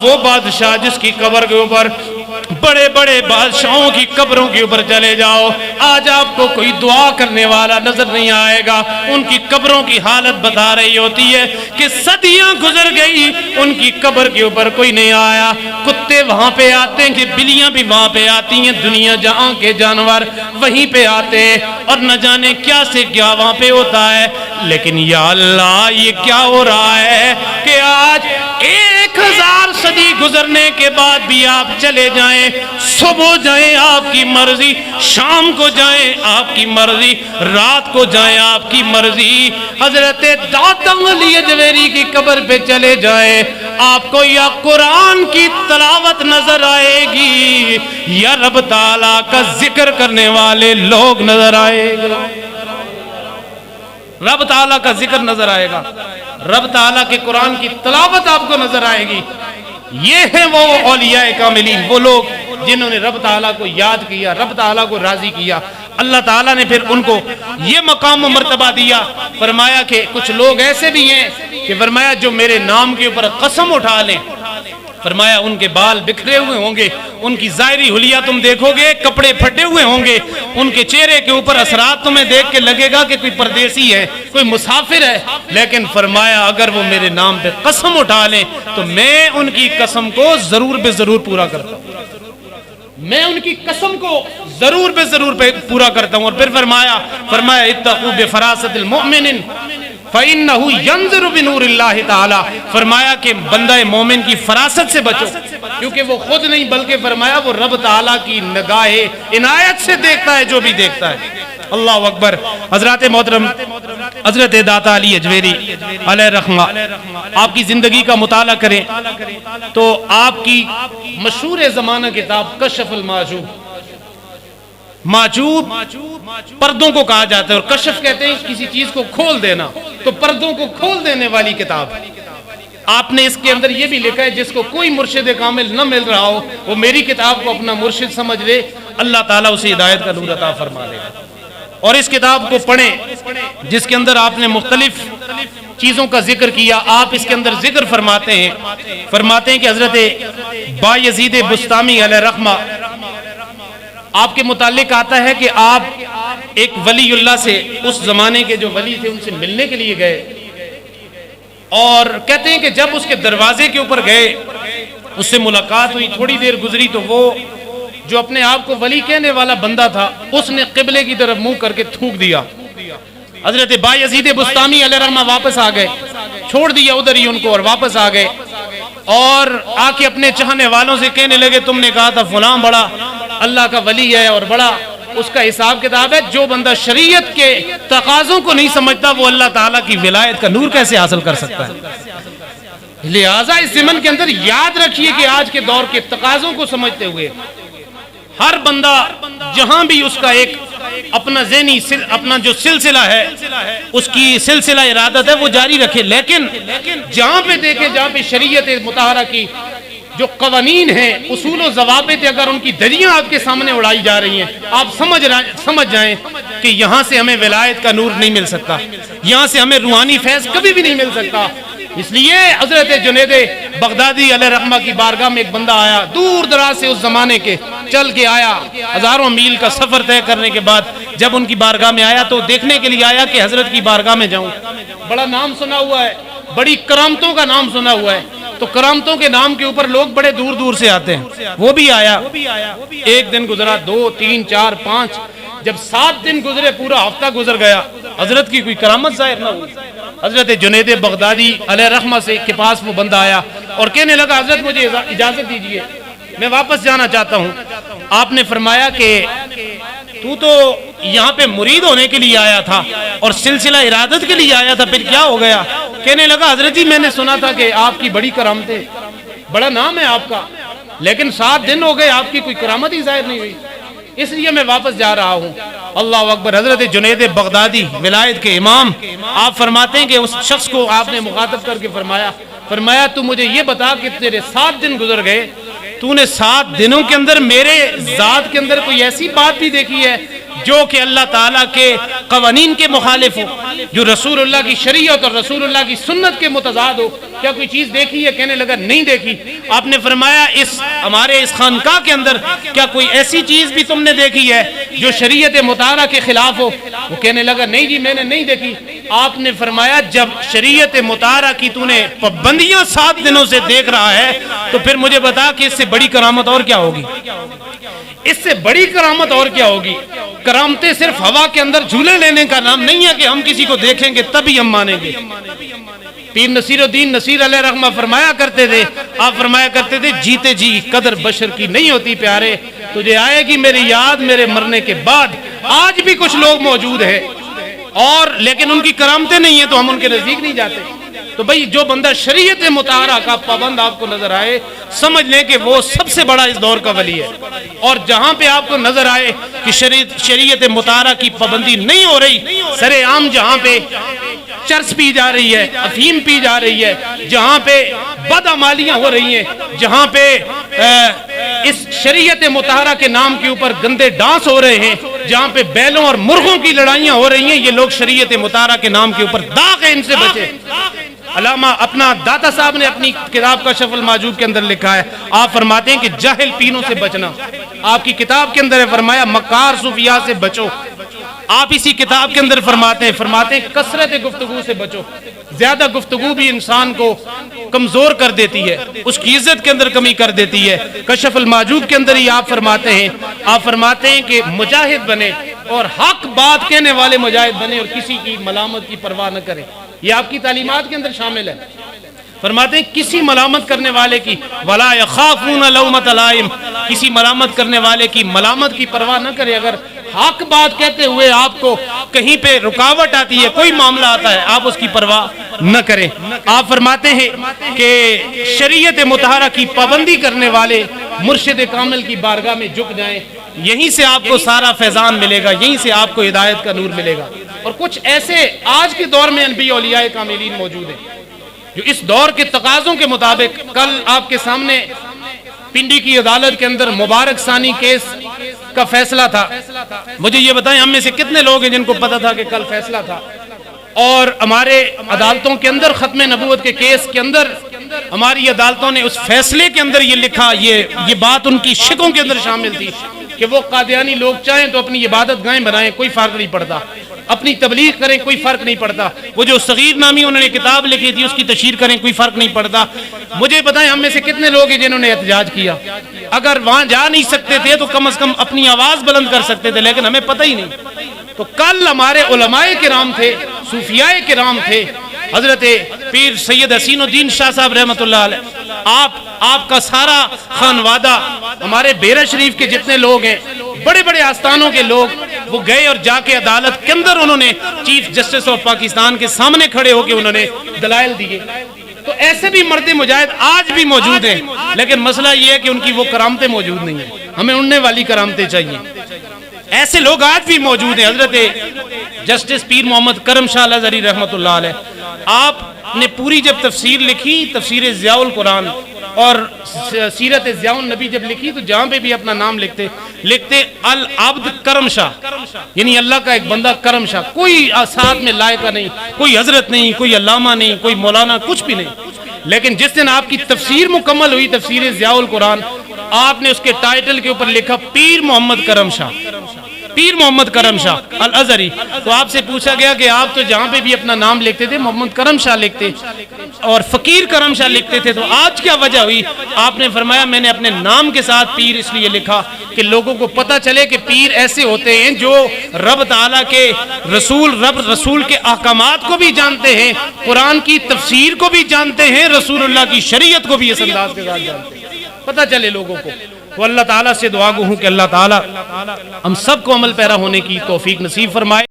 وہ بادشاہ جس کی قبر کے اوپر بڑے بڑے بادشاہوں کی قبروں کے اوپر چلے جاؤ، آج آپ کو کوئی دعا کرنے والا نظر نہیں آئے گا۔ ان کی قبروں کی حالت بتا رہی ہوتی ہے کہ صدیاں گزر گئی، ان کی قبر کے اوپر کوئی نہیں آیا۔ کتے وہاں پہ آتے ہیں کہ بلیاں بھی وہاں پہ آتی ہیں، دنیا جہاں کے جانور وہیں پہ آتے ہیں، اور نہ جانے کیا سے کیا وہاں پہ ہوتا ہے۔ لیکن یا اللہ، یہ کیا ہو رہا ہے کہ آج 1000 صدی گزرنے کے بعد بھی آپ چلے جائیں، صبح جائیں آپ کی مرضی، شام کو جائیں آپ کی مرضی، رات کو جائیں آپ کی مرضی۔ حضرت داتا علی اجویری کی قبر پہ چلے جائیں، آپ کو یا قرآن کی تلاوت نظر آئے گی یا رب تعالیٰ کا ذکر کرنے والے لوگ نظر آئے گا۔ رب تعالیٰ کا ذکر نظر آئے گا، رب تعالیٰ کے قرآن کی تلاوت آپ کو نظر آئے گی۔ یہ ہیں وہ اولیاء کاملین، وہ لوگ جنہوں نے رب تعالیٰ کو یاد کیا، رب تعالیٰ کو راضی کیا۔ اللہ تعالیٰ نے پھر ان کو یہ مقام و مرتبہ دیا، فرمایا کہ کچھ لوگ ایسے بھی ہیں کہ فرمایا جو میرے نام کے اوپر قسم اٹھا لیں، فرمایا ان کے بال بکھرے ہوئے ہوں گے، ان کی ظاہری حلیہ تم دیکھو گے کپڑے پھٹے ہوئے ہوں گے، ان کے چہرے کے اوپر اثرات تمہیں دیکھ کے لگے گا کہ کوئی پردیسی ہے، کوئی مسافر ہے، لیکن فرمایا اگر وہ میرے نام پہ قسم اٹھا لیں تو میں ان کی قسم کو ضرور بے ضرور پورا کرتا ہوں، میں ان کی قسم کو ضرور بے ضرور پورا کرتا ہوں۔ اور پھر فرمایا اتقوا بفراست المؤمن فَإِنَّهُ يَنْظِرُ بِنُورِ اللَّهِ تعالی، فرمایا کہ بندہ مومن کی فراست سے بچو، کیونکہ وہ خود نہیں بلکہ فرمایا وہ رب تعالیٰ کی نگاہ عنایت سے دیکھتا ہے جو بھی دیکھتا ہے۔ اللہ اکبر۔ حضرات محترم، حضرت داتا علی اجویری علیہ رحمہ، آپ کی زندگی کا مطالعہ کریں تو آپ کی مشہور زمانہ کتاب کشف المحجوب، محجوب پردوں کو کہا جاتا ہے، اور کشف کہتے ہیں کسی چیز کو کھول دینا، تو پردوں کو کھول دینے والی کتاب۔ آپ نے اس کے اندر یہ بھی لکھا ہے جس کو کوئی مرشد کامل نہ مل رہا ہو وہ میری کتاب کو اپنا مرشد سمجھ لے، اللہ تعالیٰ اسے ہدایت کا نور عطا فرما دے گا۔ اور اس کتاب کو پڑھیں جس کے اندر آپ نے مختلف چیزوں کا ذکر کیا۔ آپ اس کے اندر ذکر فرماتے ہیں کہ حضرت بایزید بسطامی علیہ رحمہ، آپ کے متعلق آتا ہے کہ آپ ایک ولی اللہ سے، اس زمانے کے جو ولی تھے ان سے ملنے کے لیے گئے، اور کہتے ہیں کہ جب اس کے دروازے کے اوپر گئے اس سے ملاقات ہوئی، تھوڑی دیر گزری تو وہ جو اپنے آپ کو ولی کہنے والا بندہ تھا اس نے قبلے کی طرف منہ کر کے تھوک دیا۔ حضرت بایزید بسطامی علیہ رحمہ واپس آ گئے، چھوڑ دیا ادھر ہی ان کو اور واپس آ گئے، اور آ کے اپنے چاہنے والوں سے کہنے لگے تم نے کہا تھا فلاں بڑا اللہ کا ولی ہے اور بڑا اس کا حساب کتاب ہے، جو بندہ شریعت کے تقاضوں کو نہیں سمجھتا وہ اللہ تعالیٰ کی ولایت کا نور کیسے حاصل کر سکتا ہے؟ لہٰذا اس ضمن کے اندر یاد رکھیے کہ آج کے دور کے تقاضوں کو سمجھتے ہوئے ہر بندہ جہاں بھی اس کا ایک اپنا ذہنی اپنا جو سلسلہ ہے، اس کی سلسلہ ارادت ہے وہ جاری رکھے، لیکن جہاں پہ دیکھیں جہاں پہ شریعت مطہرہ کی جو قوانین ہیں، اصول و ضوابط، اگر ان کی دھجیاں آپ کے سامنے اڑائی جا رہی ہیں، آپ سمجھ جائیں کہ یہاں سے ہمیں ولایت کا نور نہیں مل سکتا، یہاں سے ہمیں روحانی فیض کبھی بھی نہیں مل سکتا۔ اس لیے حضرت جنید بغدادی علیہ رحمہ کی بارگاہ میں ایک بندہ آیا، دور دراز سے اس زمانے کے چل کے آیا، ہزاروں میل کا سفر طے کرنے کے بعد جب ان کی بارگاہ میں آیا تو دیکھنے کے لیے آیا کہ حضرت کی بارگاہ میں جاؤں، بڑا نام سنا ہوا ہے، بڑی کرامتوں کا نام سنا ہوا ہے، تو کرامتوں کے نام کے اوپر لوگ بڑے دور دور سے آتے ہیں۔ وہ بھی آیا، ایک دن گزرا، 2 3 4 5، جب 7 دن گزرے، پورا ہفتہ گزر گیا، حضرت کی کوئی کرامت ظاہر نہ ہوئی۔ حضرت جنید بغدادی علیہ رحمہ کے پاس وہ بندہ آیا اور کہنے لگا حضرت مجھے اجازت دیجئے، میں واپس جانا چاہتا ہوں۔ آپ نے فرمایا کہ تو یہاں پہ مرید ہونے کے لیے آیا تھا اور سلسلہ ارادت کے لیے آیا تھا، پھر کیا ہو گیا؟ کہنے لگا حضرت جی میں نے سنا تھا کہ آپ کی بڑی کرامتیں، بڑا نام ہے آپ کا، لیکن 7 دن ہو گئے آپ کی کوئی کرامت ہی ظاہر نہیں ہوئی، اس لیے میں واپس جا رہا ہوں۔ اللہ اکبر۔ حضرت جنید بغدادی ولایت کے امام، آپ فرماتے ہیں کہ اس شخص کو آپ نے مخاطب کر کے فرمایا تو مجھے یہ بتا کہ تیرے 7 دن گزر گئے، تو نے 7 دنوں کے اندر میرے ذات کے اندر کوئی ایسی بات بھی دیکھی ہے جو کہ اللہ تعالیٰ کے قوانین کے مخالف ہو، جو رسول اللہ کی شریعت اور رسول اللہ کی سنت کے متضاد ہو؟ کیا کوئی چیز دیکھی ہے؟ کہنے لگا نہیں دیکھی۔ آپ نے فرمایا ہمارے اس خانقاہ کے اندر کیا کوئی ایسی چیز بھی تم نے دیکھی ہے جو شریعت مطہرہ کے خلاف ہو؟ وہ کہنے لگا نہیں جی میں نے نہیں دیکھی۔ آپ نے فرمایا جب شریعت مطہرہ کی تو نے پابندیاں 7 دنوں سے دیکھ رہا ہے تو پھر مجھے بتا کہ اس سے بڑی کرامت اور کیا ہوگی؟ اس سے بڑی کرامت اور کیا ہوگی؟ کرامتیں صرف ہوا کے اندر جھولے لینے کا نام نہیں ہے کہ ہم کسی کو دیکھیں گے تبھی ہم مانیں گے۔ پیر نصیر الدین نصیر علیہ رحمہ فرمایا کرتے تھے، آپ فرمایا کرتے تھے جیتے جی قدر بشر کی نہیں ہوتی پیارے، تجھے آئے گی میری یاد میرے مرنے کے بعد۔ آج بھی کچھ لوگ موجود ہیں اور لیکن ان کی کرامتیں نہیں ہیں تو ہم ان کے نزدیک نہیں جاتے۔ تو بھئی جو بندہ شریعت مطہرہ کا پابند آپ کو نظر آئے سمجھ لیں کہ وہ سب سے بڑا اس دور کا ولی ہے۔ اور جہاں پہ آپ کو نظر آئے کہ شریعت مطہرہ کی پابندی نہیں ہو رہی، سر عام جہاں پہ چرس پی جا رہی ہے، افیم پی جا رہی ہے، جہاں پہ بدعمالیاں ہو رہی ہیں، جہاں پہ اس شریعت مطہرہ کے نام کے اوپر گندے ڈانس ہو رہے ہیں، جہاں پہ بیلوں اور مرغوں کی لڑائیاں ہو رہی ہیں، یہ لوگ شریعت مطہرہ کے نام کے اوپر داغ ہے، ان سے بچے۔ علامہ اپنا داتا صاحب نے اپنی کتاب کشف المحجوب کے اندر لکھا ہے، آپ فرماتے ہیں کہ جاہل پینوں سے بچنا۔ آپ کی کتاب کے اندر ہے فرمایا مکار صوفیاء سے بچو۔ آپ اسی کتاب کے اندر فرماتے ہیں کثرت گفتگو سے بچو۔ زیادہ گفتگو بھی انسان کو کمزور کر دیتی ہے، اس کی عزت کے اندر کمی کر دیتی ہے۔ کشف المحجوب کے اندر ہی آپ فرماتے ہیں کہ مجاہد بنے اور حق بات کہنے والے مجاہد بنے اور کسی کی ملامت کی پرواہ نہ کرے۔ یہ آپ کی تعلیمات کے اندر شامل ہے۔ فرماتے ہیں کسی ملامت کرنے والے کی وَلَا يَخَافُونَ لَوْمَةَ لَائِمٍ، کسی ملامت کرنے والے کی ملامت کی پرواہ نہ کرے۔ اگر حق بات کہتے ہوئے آپ کو کہیں پہ رکاوٹ آتی ہے، کوئی معاملہ آتا ہے، آپ اس کی پرواہ نہ کریں۔ آپ فرماتے ہیں کہ شریعت مطہرہ کی پابندی کرنے والے مرشد کامل کی بارگاہ میں جھک جائیں، یہیں سے آپ کو سارا فیضان ملے گا، یہیں سے آپ کو ہدایت کا نور ملے گا۔ اور کچھ ایسے آج کے دور میں انبیاء اولیاء کاملین موجود ہیں جو اس دور کے تقاضوں کے مطابق، کل آپ کے سامنے پنڈی کی عدالت کے اندر مبارک ثانی کیس کا فیصلہ تھا۔ مجھے یہ بتائیں ہم میں سے کتنے لوگ ہیں جن کو پتا تھا کہ کل فیصلہ تھا؟ اور ہمارے عدالتوں کے اندر ختم نبوت کے کیس کے اندر ہماری عدالتوں نے اس فیصلے کے اندر یہ لکھا، یہ بات ان کی شکوں کے اندر شامل تھی کہ وہ قادیانی لوگ چاہیں تو اپنی عبادت گاہیں بنائیں، کوئی فرق نہیں پڑتا، اپنی تبلیغ کریں، کوئی فرق نہیں پڑتا، وہ جو صغیر نامی انہوں نے کتاب لکھی تھی اس کی تشہیر کریں، کوئی فرق نہیں پڑتا۔ مجھے بتائیں ہم میں سے کتنے لوگ ہیں جنہوں نے احتجاج کیا؟ اگر وہاں جا نہیں سکتے تھے تو کم از کم اپنی آواز بلند کر سکتے تھے، لیکن ہمیں پتہ ہی نہیں۔ تو کل ہمارے علماء کرام تھے، صوفیاء کرام تھے، حضرت پیر سید حسین الدین شاہ صاحب رحمۃ اللہ علیہ، آپ کا سارا خانوادہ، ہمارے بیرہ شریف کے جتنے لوگ ہیں، بڑے بڑے آستانوں کے لوگ، وہ گئے اور جا کے عدالت کے اندر انہوں نے چیف جسٹس آف پاکستان کے سامنے کھڑے ہو کے انہوں نے دلائل دیے۔ تو ایسے بھی مرد مجاہد آج بھی موجود ہیں، لیکن مسئلہ یہ ہے کہ ان کی وہ کرامتیں موجود نہیں ہیں، ہمیں اڑنے والی کرامتیں چاہیے۔ ایسے لوگ آج بھی موجود ہیں۔ حضرت جسٹس پیر محمد کرم شاہ الازہری رحمۃ اللہ علیہ، آپ نے پوری جب تفسیر لکھی، تفسیر ضیاء القرآن اور سیرت ضیاء النبی جب لکھی تو جہاں پہ بھی اپنا نام لکھتے العبد کرم شاہ، یعنی اللہ کا ایک بندہ کرم شاہ، کوئی ساتھ میں لائقہ نہیں، کوئی حضرت نہیں، کوئی علامہ نہیں، کوئی مولانا، کچھ بھی نہیں۔ لیکن جس دن آپ کی تفسیر مکمل ہوئی، تفسیر ضیاء القرآن، آپ نے اس کے ٹائٹل کے اوپر لکھا پیر محمد کرم شاہ، پیر محمد کرم شاہ الازہری۔ تو آپ سے پوچھا گیا کہ آپ تو جہاں پہ بھی اپنا نام لکھتے تھے محمد کرم شاہ لکھتے اور فقیر کرم شاہ لکھتے تھے، تو آج کیا وجہ ہوئی؟ آپ نے فرمایا میں نے اپنے نام کے ساتھ پیر اس لیے لکھا کہ لوگوں کو پتہ چلے کہ پیر ایسے ہوتے ہیں جو رب تعالیٰ کے رسول کے احکامات کو بھی جانتے ہیں، قرآن کی تفسیر کو بھی جانتے ہیں، رسول اللہ کی شریعت کو بھی اس انداز کے ساتھ جانتے ہیں، پتہ چلے لوگوں کو۔ وہ اللہ تعالیٰ سے دعا گو ہوں کہ اللہ تعالیٰ ہم سب کو عمل پیرا ہونے کی توفیق نصیب فرمائے۔